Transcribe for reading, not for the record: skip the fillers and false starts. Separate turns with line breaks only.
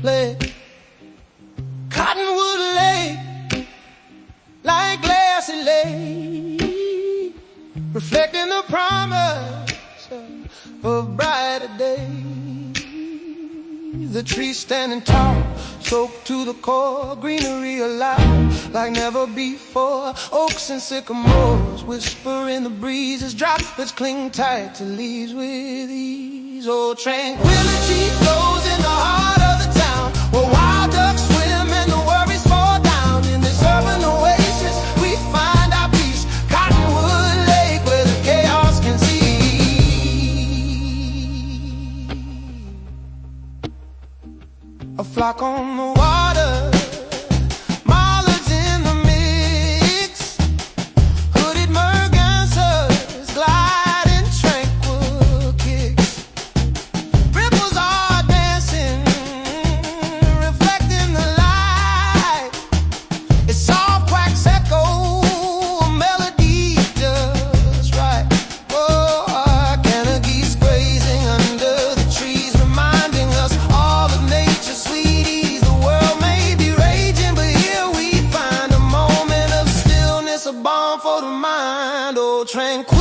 play. Cottonwood Lake, like glassy lake, reflecting the promise of a brighter day. The trees standing tall, soaked to the core, greenery alive like never before. Oaks and sycamores whisper in the breeze as droplets cling tight to leaves with ease. Oh, tranquility flows in the heart of the town, where wild ducks swim and the worries fall down. In this urban oasis we find our peace, Cottonwood Lake, where the chaos can see. A flock on the water, mallards in the mix, hooded mergansers glide in tranquil kicks. Ripples are dancing, reflecting the light. It's soft quacks echo, a melody just right. Oh, can a geese grazing under the trees, reminding us all of nature's sweeties. The world may be raging, but here we find a moment of stillness, a balm for the mind. Oh, tranquil